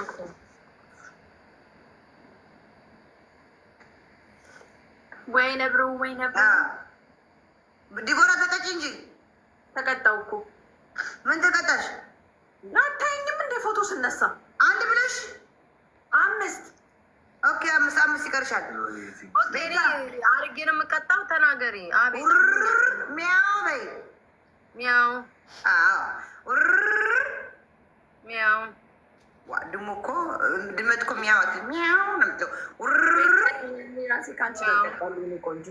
እኮ ወይ ነብሩ ወይ ነብሩ ዲቦራ ተቀጭ እንጂ ተቀጣው እኮ ምን ተቀጣሽ? አታይኝም እንደ ፎቶ ስነሳ አንድ ብለሽ 5 ኦኬ፣ 5 ይቀርሻል። አርጌ ነው የምቀጣው። ተናገሪ። አቤት ሚያው በይ ሚያው ሚያው ድሞ እኮ ድመት እኮ ሚያዋት ሚያው ነው የምትለው። ራሴ ከአንቺ ቆንጆ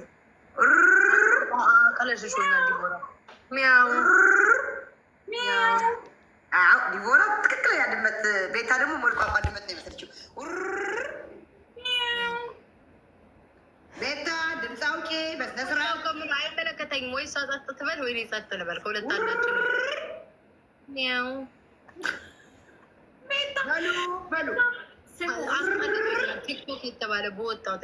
ቀለሽሾኛል ዲቦራ። ሚያው ዲቦራ ትክክለኛ ድመት፣ ቤታ ደግሞ ሞልቋቋ ድመት ነው የመሰለችው። ቤታ ድምፅ አውጪ በስነ ስርዓት። ከምን አይመለከተኝም። ወይ እሷ ጸጥ ትበል ወይ እኔ ጸጥ ልበል። ከሁለት አንዳችን ሚያው በሉ በሉ። ቲክቶክ የተባለ በወጣው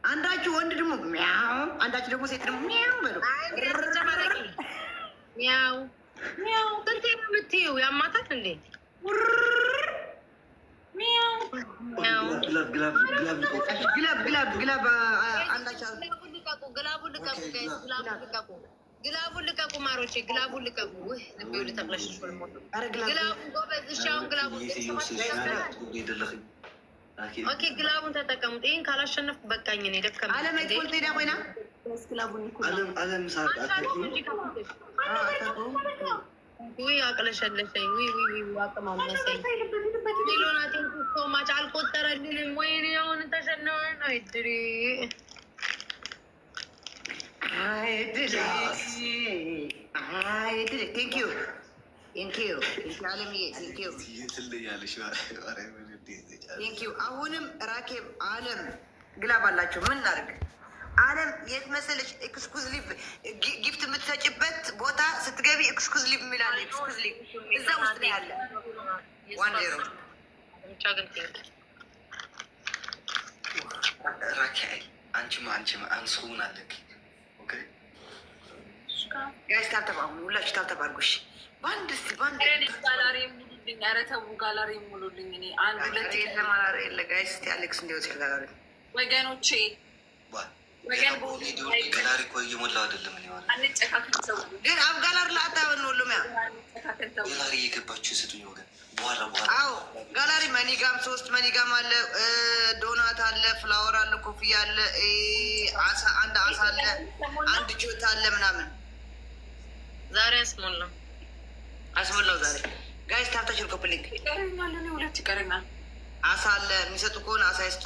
አንዳችሁ ወንድ ደግሞ ሚያው፣ አንዳችሁ ደግሞ ሴት ደግሞ ሚያው በሉ። ሚያው ሚያው ስንቴ ነው የምትይው? ያማታል እንዴ? ግላብ አንዳችሁ ግላቡን ልቀቁ ማሮቼ፣ ግላቡን ልቀቁ። ልቤው ልተቅለሽሽ ግላቡን ጎበዝ። እሺ አሁን ግላቡን ኦኬ፣ ግላቡን ተጠቀሙት። ይህን ካላሸነፍኩ በቃኝ። እኔ ደከመኝ። ውይ አቅለሸለሸኝ። ውይ አቅማመሰኝ። ሌሎናቴን ሶማች አልቆጠረልንም። ወይ አሁን ተሸነወን። አይድሪ አሁንም ራኬብ አለም ግላብ አላቸው። ምን እናድርግ? አለም የት መሰለሽ? ኤክስኩዝሊቭ ጊፍት የምትሰጭበት ቦታ ስትገቢ ኤክስኩዝሊቭ የሚላለ ኤክስኩዝሊቭ እዛ ውስጥ ነው ያለ። 1-0 ራኬል አንቺማ አንስሆን አለክ ጋይስ ታብተባ አሁን ሁላችሁ ታብተባ አድርጎሽ በአንድ እስኪ በአንድ ጋላሪ ሙሉልኝ። ኧረ ተው ጋላሪ ሙሉልኝ። እኔ አንድ ሁለት የለማላሪ የለ ጋይስ እስኪ አሌክስ እንዲወጥ ጋላሪ ወገኖቼ ጋላሪ እኮ እየሞላው አይደለም። ግን አብ ጋላሪ ለአታበን ሁሉም ያ ጋላሪ እየገባችሁ የሰጡኝ ወገን በኋላ አዎ ጋላሪ መኒጋም 3 መኒጋም አለ፣ ዶናት አለ፣ ፍላወር አለ፣ ኮፍያ አለ፣ አሳ አንድ አሳ አለ፣ አንድ ጆት አለ ምናምን። ዛሬ አስሞላው ዛሬ ጋይስ ታብታችን ኮፕሊንግ ይቀረኛል። እኔ 2 ይቀረኛል። አሳ አለ የሚሰጡ ከሆነ አሳ ይስጡ።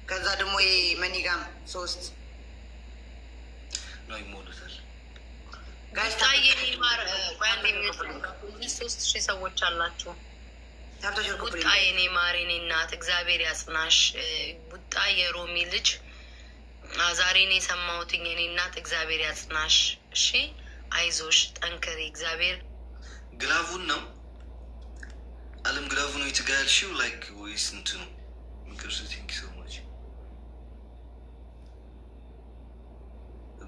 ከዛ ደግሞ መኒጋም 3 ነው ይሞሉታል። ጋይስ ማር ባንድ የሚወጡ 3000 ሰዎች አላችሁ። ታብታችን ቡጣ ኮፕሊንግ የኔ ማር የኔ እናት እግዚአብሔር ያጽናሽ። ቡጣ የሮሚ ልጅ ዛሬ ነው የሰማሁትኝ። የኔ እናት እግዚአብሔር ያጽናሽ። እሺ አይዞሽ ጠንክሪ። እግዚአብሔር ግላቡን ነው አለም ግላቡ ነው የተጋያልሽው ላይክ ወይስ እንትኑ ምክርስ? ቲንክ ሶ ማች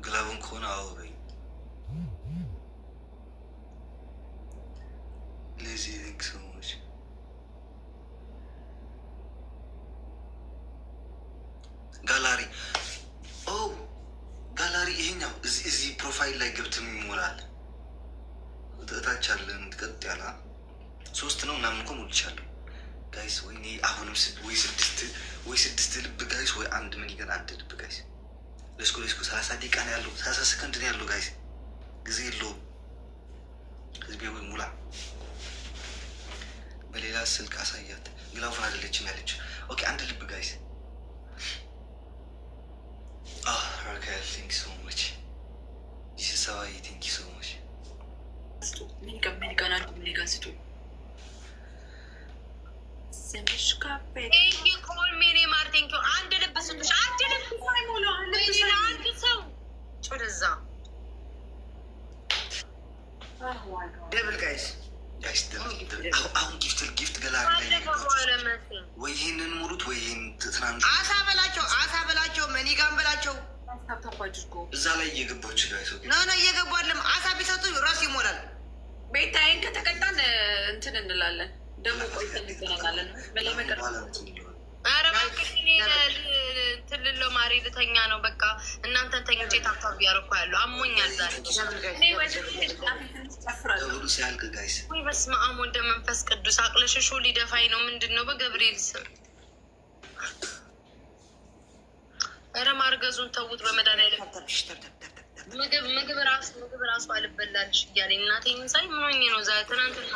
ግላቡን ከሆነ አዎ በይ። ለዚህ ቲንክ ሶ ማች ጋላሪ ጋላሪ ይሄኛው እዚህ ፕሮፋይል ላይ ገብተን ይሞላል። እታች አለን ቀጥ ያላ 3 ነው ምናምን እኮ ሞልቻለሁ ጋይስ። ወይ አሁንም ወይ 6 ልብ ጋይስ፣ ወይ 1 ምን ይገን 1 ልብ ጋይስ። ለስኮ 30 ደቂቃ ነው ያለው፣ 30 ሰከንድ ነው ያለው ጋይስ። ጊዜ የለውም። ህዝቤ ወይ ሙላ። በሌላ ስልክ አሳያት። ግላቡን አይደለችም ያለችው። ኦኬ 1 ልብ ጋይስ። ራካል ቲንክ ሶ ማች ይሰሳይ ቲንክ ሶ ማች አንድ ልብ ስጡሽ። አንድ ልብ አንድ ሰው ወደዛ ደብል ጋይስ አሁን ጊፍት ገላሪ ወይ ይህንን ሙሉት ወይ ይህን ትናንት አሳ በላቸው መኒጋም በላቸው። እዛ ላይ እየገባችሁ ጋይስ ኖ እየገቡ አለም። አሳ ቢሰጡ ራሱ ይሞላል። ቤታዬን ከተቀጣን እንትን እንላለን። ደግሞ ቆይተን እንገናኛለን። ኧረ እባክሽ ትልሎ ማሪ ልተኛ ነው በቃ። እናንተን ተኝቼ ታብታብ እያደረኩ ያለው አሞኛል ዛሬ። ወይ በስመ አብ ወልደ መንፈስ ቅዱስ አቅለሽሾ ሊደፋኝ ነው። ምንድን ነው በገብርኤል ስም? ኧረ ማርገዙን ተዉት በመድኃኒዓለም። ምግብ ራሱ አልበላልሽ እያለኝ እናቴን ሳይ ምን ሆኜ ነው ዛሬ ትናንትና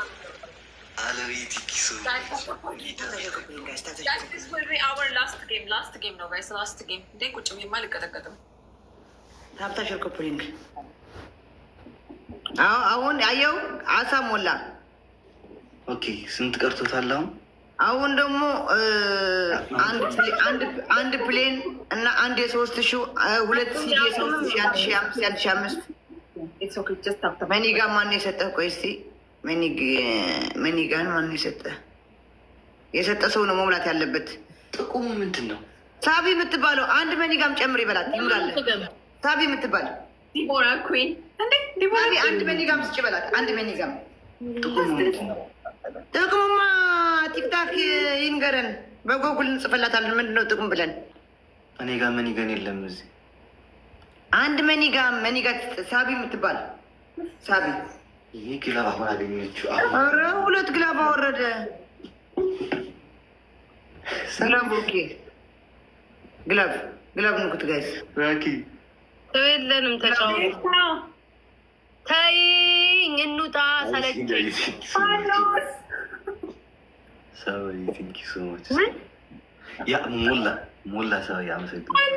አሁን አየው አሳ ሞላ። ኦኬ ስንት ቀርቶታል አሁን? አሁን ደግሞ አንድ ፕሌን እና አንድ የ3000 2 ሲዲ የ3000 1500 መኒጋ ማን የሰጠህ? ቆይ እስኪ መኒጋን ማን የሰጠህ? የሰጠ ሰው ነው መሙላት ያለበት። ጥቁሙ ምንድን ነው? ሳቢ የምትባለው አንድ መኒጋም ጨምር ይበላል ይሙላለ። ሳቢ የምትባለው አንድ መኒጋም ስጭ በላት። አንድ መኒጋም ጥቅሙማ ቲክታክ ይንገረን። በጎጉል እንጽፈላታለን። ምንድነው ጥቅሙ ብለን። እኔ ጋር መኒጋን የለም እዚህ። አንድ መኒጋ ሳቢ የምትባል ሳቢ ይህ ግላብ አሁን አገኘችው። ኧረ 2 ግላብ አወረደ። ሰላም ኦኬ። ግላብ ንኩት ጋይስ። ራኪ ተወለንም ተጫወቱ። ተይኝ እንውጣ። ሰለቸኝ። ሰውዬ ቲንኪ ሶሞች ያ ሞላ ሰው ያመሰግናል።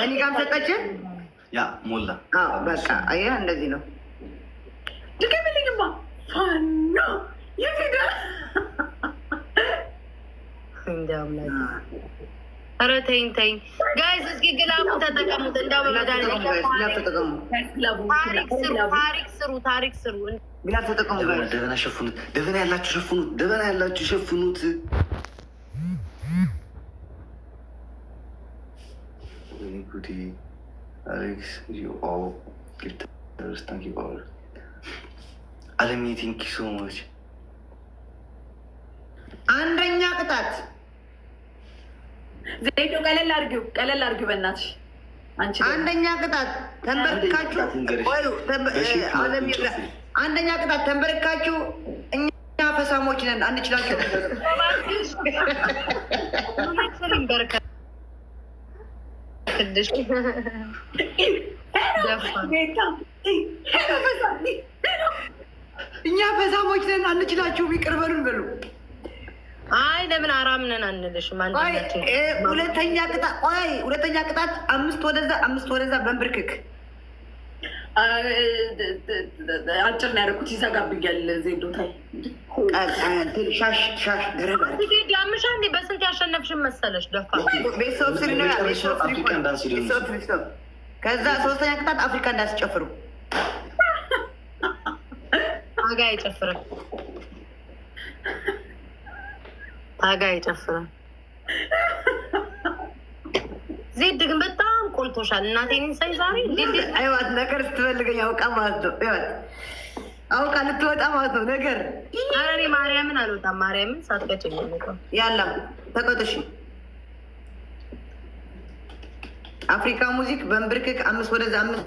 መኒጋም ሰጠች። ያ ሞላ በቃ አያ እንደዚህ ነው። ድገምልኝማ። ፋኖ የፊዳ ኧረ ተይኝ ጋይዝ። እስኪ ግላቡ ተጠቀሙት። እንዳው በመድኃኒዓለም ታሪክ ስሩ። ግላብ ተጠቀሙ። ደበና ሸፍኑት። ደበና ያላችሁ ሸፍኑት። ጉዲ አሌክስ አለምዬ ቴንኪ ሶ ማች። አንደኛ ቅጣት ዘይዶ ቀለል አድርጊው በእናትሽ። አንደኛ ቅጣት ተንበርካችሁ አንደኛ ቅጣት ተንበርካችሁ። እኛ ፈሳሞች ነን አንችላቸው። እኛ ፈሳሞች ነን አንችላችሁ። ይቅር በሉን በሉ። አይ ለምን አራም ነን አንልሽም? ሁለተኛ ቅጣት 5 ወደዛ በንብርክክ። አጭር ነው ያደረኩት። ይዘጋብኛል። ዜዶ ታይ ሻሽ ገረባ አምሻ እንዴ በስንት ያሸነፍሽን መሰለሽ? ደፋ ቤተሰብ ስሪ ነው። ከዛ 3ኛ ቅጣት አፍሪካ እንዳስጨፍሩ ታጋ አይጨፍርም። ዜድ ግን በጣም ቆልቶሻል። እናቴን ሳይ ዛሬ አይዋት ነገር ስትፈልገኝ አውቃ ማለት ነው። አውቃ ልትወጣ ማለት ነው ነገር። ኧረ እኔ ማርያምን አልወጣም። ማርያምን ሳትቀጭ የሚወጣው ያለም ተቆጥሽ። አፍሪካ ሙዚክ በንብርክክ 5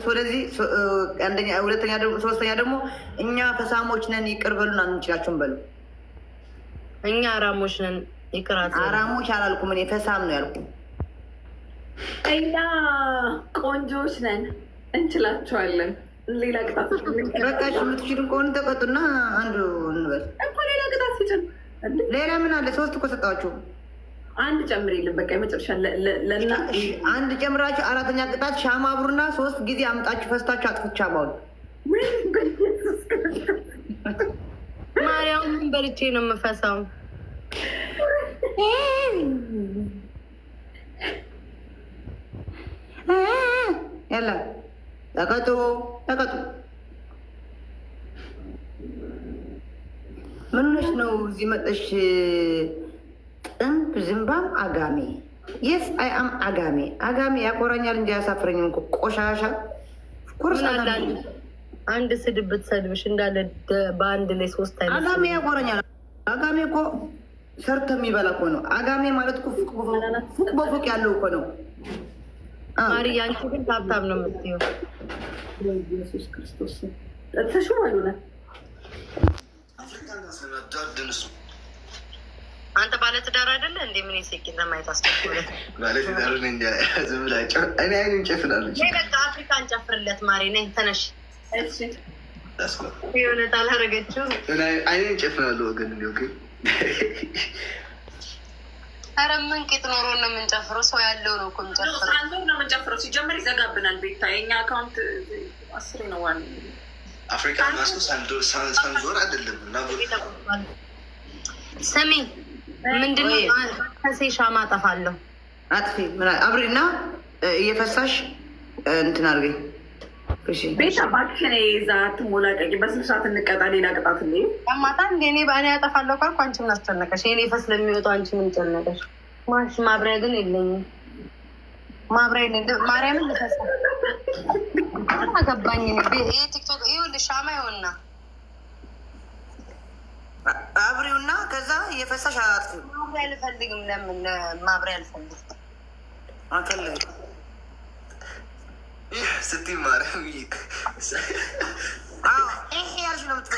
ወደዚህ። አንደኛ 2ኛ ደግሞ 3ኛ ደግሞ እኛ ፈሳሞች ነን ይቅር በሉን አንችላችሁም በሉ። እኛ አራሞች ነን ይቅራት። አራሞች አላልኩም እኔ ፈሳም ነው ያልኩ። እኛ ቆንጆች ነን እንችላቸዋለን። ሌላ ቅጣት በቃሽ። የምትችሉ ከሆነ ተቀጡና አንዱ እንበል እኮ ሌላ ቅጣት ሲጭን ሌላ ምን አለ? 3 እኮ ሰጣችሁ። አንድ ጨምር የለም በቃ የመጨረሻ ለና አንድ ጨምራችሁ 4ኛ ቅጣት ሻማ አብሩና 3 ጊዜ አምጣችሁ ፈስታችሁ አጥፍቻ ባሉ ማርያም በልቼ ነው የምፈሳው። ያላ ተቀጡ። ምን ሆነሽ ነው እዚህ መጠሽ? ጥንብ ዝምባም አጋሜ። የስ አይ አም አጋሜ ያቆራኛል እንጂ አያሳፍረኝም እኮ ቆሻሻ። ኩርስ አንድ ስድብ ብትሰድብሽ እንዳለ በአንድ ላይ 3 አይነት አጋሜ ያቆራኛል። አጋሜ እኮ ሰርቶ የሚበላ እኮ ነው። አጋሜ ማለት እኮ ፉቅ በፉቅ ያለው እኮ ነው። ማሪ አንቺ ግን ታብታብ ነው የምትይው። ኢየሱስ ክርስቶስ ተሽማሉ ነው። አንተ ባለትዳር አይደለ እንዴ? ምን ይሰኪ ለማየት አስቸኩለ ባለትዳር ነኝ እንዴ? ዝም ብላችሁ እኔ አይኔን ጨፍናለሁ። ነይ በቃ አፍሪካን ጨፍርለት ማሪ ነኝ። ተነሽ። እሺ አስቆ የሆነ ታላረገችው እኔ አይኔን ጨፍናለሁ ወገን ነው። ኦኬ ኧረ ምን ቂጥ ኖሮ ነው የምንጨፍረው? ሰው ያለው ነው እኮ የምንጨፍረው። አንዱ ነው የምንጨፍረው። ሲጀምር ይዘጋብናል። ቤታ የኛ አካውንት 10 ነው ዋን አፍሪካ ማስኩ ሳንዞር አይደለም እና ስሚ ምንድነው ከሴ ሻማ አጠፋለሁ። አጥፊ ምን አብሪና እየፈሳሽ እንትን አድርገኝ። እሺ ቤታ ባክሽኔ ይዛ ትሞላቀቂ። በስንት ሰዓት እንቀጣ? ሌላ ቅጣት እንዴ ማታ እንደ እኔ በእኔ ያጠፋለሁ ካልኩ አንቺ ምን አስጨነቀሽ? የኔ ፈስ ለሚወጣው አንቺ ምን ጨነቀሽ? ማሽ ማብሪያ ግን የለኝም። ማብሪያ የለኝም። ማርያምን ልፈሳ አገባኝ። ይሄ ቲክቶክ ይኸውልሽ ሻማ ይሆንና አብሪውና ከዛ እየፈሳሽ አጥፊ። ማብሪያ አልፈልግም። ለምን ማብሪያ አልፈልግም? አከለ ስትይ ማርያም ይሄ ያልሽ ነው የምትፈ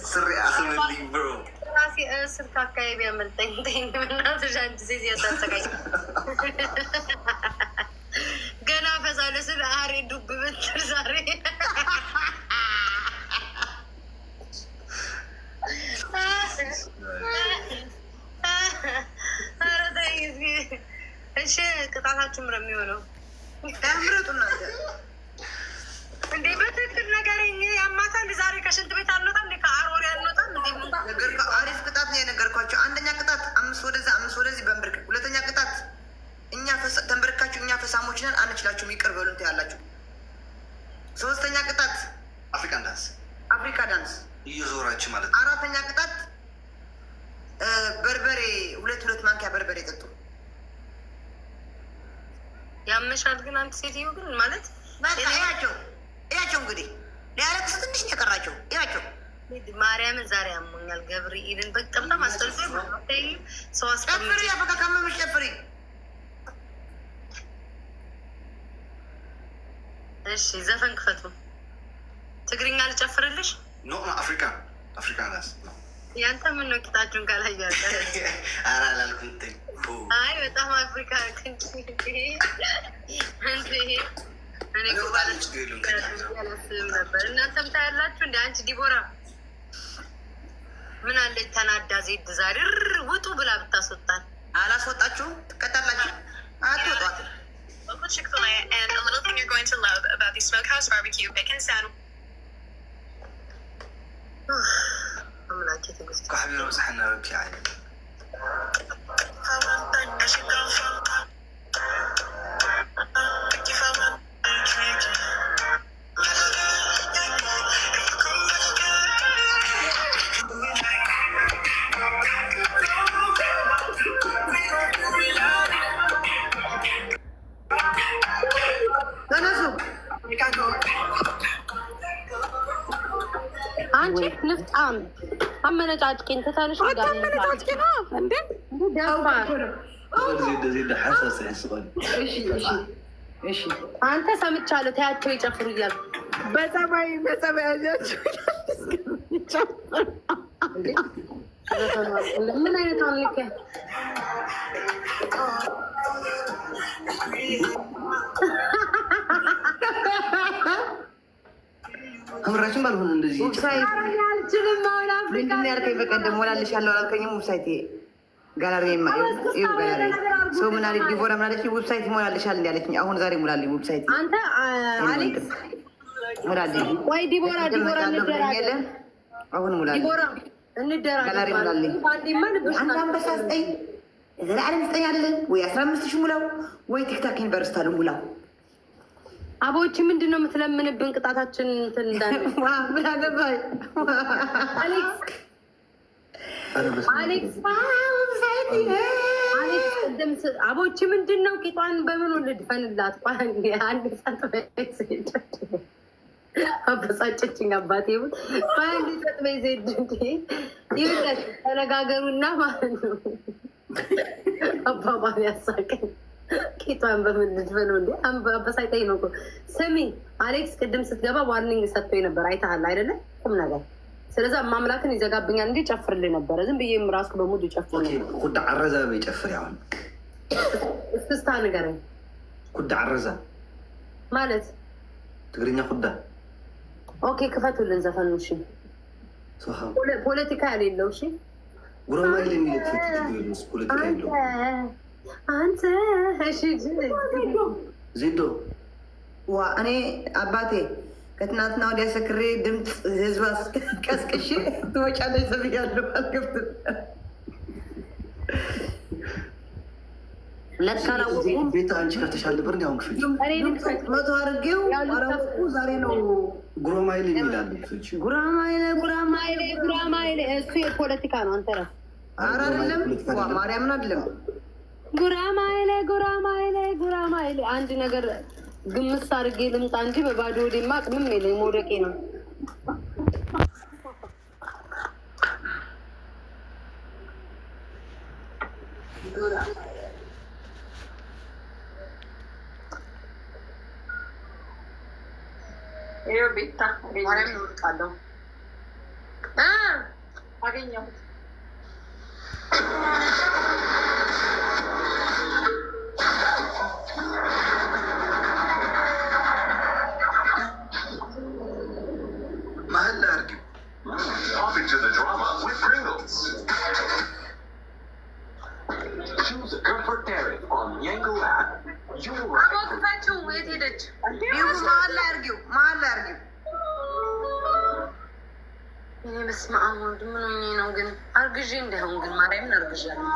ስሪ አስመልኝ ብሮ ራሴ ስልክ አካባቢ ያመልጠኝ እናትሽ አንቺ ሴት ያሳሰቃኝ ገና ፈሳለ ስል አሬ ዱብ ብትል ዛሬ ኧረ ተይ እሺ። ቅጣታችሁ ምረ የሚሆነው ምረጡ እናንተ እንዴ በትክክል ነገረኝ። ያማታል ዛሬ ከሽንት ቤት አልወጣም እንዴ? ከአሮሪ አልወጣም እንዴ? ነገር አሪፍ ቅጣት ነው የነገርኳቸው። አንደኛ ቅጣት 5 ወደዛ 5 ወደዚህ በንብርክ። ሁለተኛ ቅጣት እኛ ተንበርካችሁ እኛ ፈሳሞች ነን አንችላችሁም ይቅር በሉ እንትን ያላችሁ። ሶስተኛ ቅጣት አፍሪካን ዳንስ አፍሪካ ዳንስ እየዞራችሁ ማለት ነው። አራተኛ ቅጣት በርበሬ 2 ማንኪያ በርበሬ ጠጡ። ያመሻል ግን አንተ ሴትዮ ግን ማለት እያቸው እንግዲህ ሊያለቅስ ትንሽ ነው የቀራቸው። እያቸው ማርያምን ዛሬ ያሞኛል። ገብርኤልን በጣም አስጠልቶ ሰው ጨፍሪ፣ ያፈካ ካመመሽ ጨፍሪ። እሺ ዘፈን ክፈቱ። ትግርኛ ልጨፍርልሽ? ኖ አፍሪካ ናስ ያንተ ምን ነው ቂጣችሁን ካላያለ አላልኩም። አይ በጣም አፍሪካ እኔ አላስብም ነበር። እናንተም ታያላችሁ እንደ አንቺ ዲቦራ ምን አለች ተናዳ ዜድ ዛሬ ውጡ ብላ ብታስወጣል። አላስወጣችሁም? ትቀጣላችሁ። አትወጧትም። And a little thing you're going to love about the Smokehouse Barbecue Bacon Sandwich. አምላኬ ትዕግስት ካህቢሮ صحنا ربي عين አንቺ ንፍጣም አመነጫጭቄን ተታለሽ አመነጫጭቄ ነው እንዴ? እሺ አንተ ሰምቻለሁ። ታያቸው ይጨፍሩ እያሉ በጸባይ ያጃቸው ምን አይነት አምልክ አምራችን ባልሆነ እንደዚህ አልችልም። አሁን አፍሪካ ምንድን ነው ያልከኝ? በቀደም ሞላልሽ ያለው አላልከኝም? ዌብሳይት ጋላሪ ጋላሪ ሰው ምን አለች? ዲቦራ ምን አለች? ዌብሳይት ሞላልሻል እንዲ አለችኝ። አሁን ዛሬ ሞላልኝ ዌብሳይት። አንተ አሌክስ ሞላልኝ ወይ ዲቦራ እንደራለን። አሁን ሞላልኝ ዲቦራ እንደራለን። ጋላሪ ሞላልኝ። አንተ አንበሳ ስጠኝ፣ ዘላለም ስጠኝ አይደለም ወይ 15 ሺህ ሙላው ወይ ቲክታክ ዩኒቨርስቲ አለ ሙላው። አቦቺ ምንድን ነው የምትለምንብን? ቅጣታችን እንትን እንዳለ ምን አገባኝ? አሌክስ አቦቺ ምንድን ነው? ቂጧን በምን ልድፈንላት? አንድ ሰጥ አበሳጨችኝ አባቴ ይሁን ባንዲ ሰጥበይ ዜድ እንዴ ይውላል ተነጋገሩና ማለት ነው። አባባ ያሳቀኝ ቂጧን በምንድፈነው እንዴ አበሳጨኝ ነው እኮ። ስሚ አሌክስ ቅድም ስትገባ ዋርኒንግ ሰጥቶኝ ነበር አይተሃል አይደለ? ቁም ነገር ስለዛ ማምላክን ይዘጋብኛል እንዴ ጨፍርልኝ ነበር። ዝም ብዬም ራስኩ በሙድ ጨፍር ነው። ኩዳ አረዛ በጨፍር ያውን እስክስታ ንገረኝ። ኩዳ አረዛ ማለት ትግርኛ ኩዳ ኦኬ ክፈቱልን ዘፈኑ። እሺ ፖለቲካ ያሌለው እሺ ጉራማይሌ የሚሉት ፖለቲካ ያለው አንተ እሺ ዜዶ ዋ እኔ አባቴ ከትናንትና ወዲያ ሰክሬ ድምፅ ህዝብ ቀስቅሽ ትወጫለች ተብያለሁ። አልገብትም ለካላወቁም ቤት አንቺ ከፍተሻል ነበር እንዲ አሁን ክፍል መቶ አድርጌው አራወቁ ዛሬ ነው ጉራማይሌ የሚላለ ጉራማይሌ እሱ የፖለቲካ ነው። አንተ ረ ኧረ አይደለም ማርያምን አይደለም ጉራማይሌ አንድ ነገር ግምስ አድርጌ ልምጣ እንጂ በባዶ ወዴማ አቅምም የለኝ መውደቄ ነው። ቤታ አገኘሁት። Hop into the drama with Pringles. Choose a comfort tariff on Yango app. You're right. እኔ በስመ አብ ወልድ ምን ሆኜ ነው ግን አርግዤ እንደሆን ግን ማርያምን አርግዣለሁ።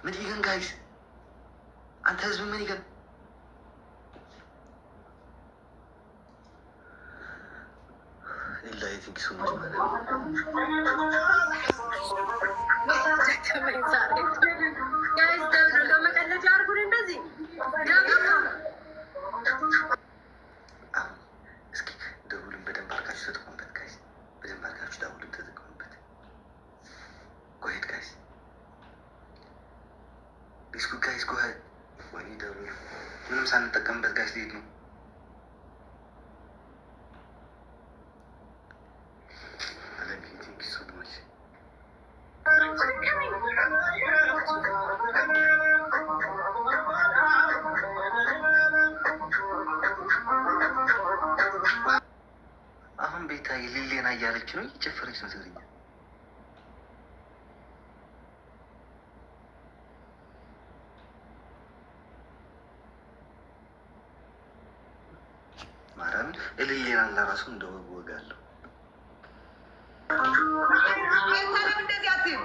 መኒገን ጋይስ አንተ ህዝብ መኒገን ኢላ ቲንክ ሶ ማች እስኪ ደውልን በደንብ አድርጋችሁ ተጠቀሙበት ጋይስ፣ በደንብ አድርጋችሁ ደውልን ተጠቀሙበት። ጎሄድ ጋይስ ቢስኩ ጋይስ ጎሄድ ወይ ደውሉ። ምንም ሳንጠቀምበት ጋይስ ሊሄድ ነው። አሁን ቤታ የሌሌና እያለች ነው እየጨፈረች ነው ትግርኛ። ማርያምን የሌሌና ለራሱ እንደወጋለሁ። ሁለትም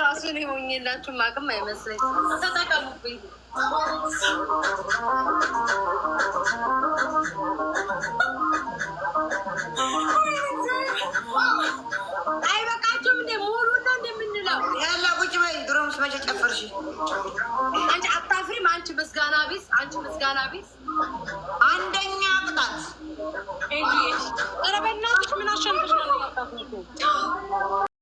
ራሱን የሆኝላችሁ ማቅም አይመስለኝ ተጠቀሙብኝ። አይበቃችሁም እንደ ሙሉ ነው እንደምንለው ያላ ቁጭ በይ። ድሮምስ መቼ ጨፈርሽ አንቺ? አታፍሪም አንቺ? ምስጋና ቢስ አንቺ ምስጋና ቢስ አንደኛ ቅጣት ኧረ በእናትሽ ምን አሸንፈሽ ነው?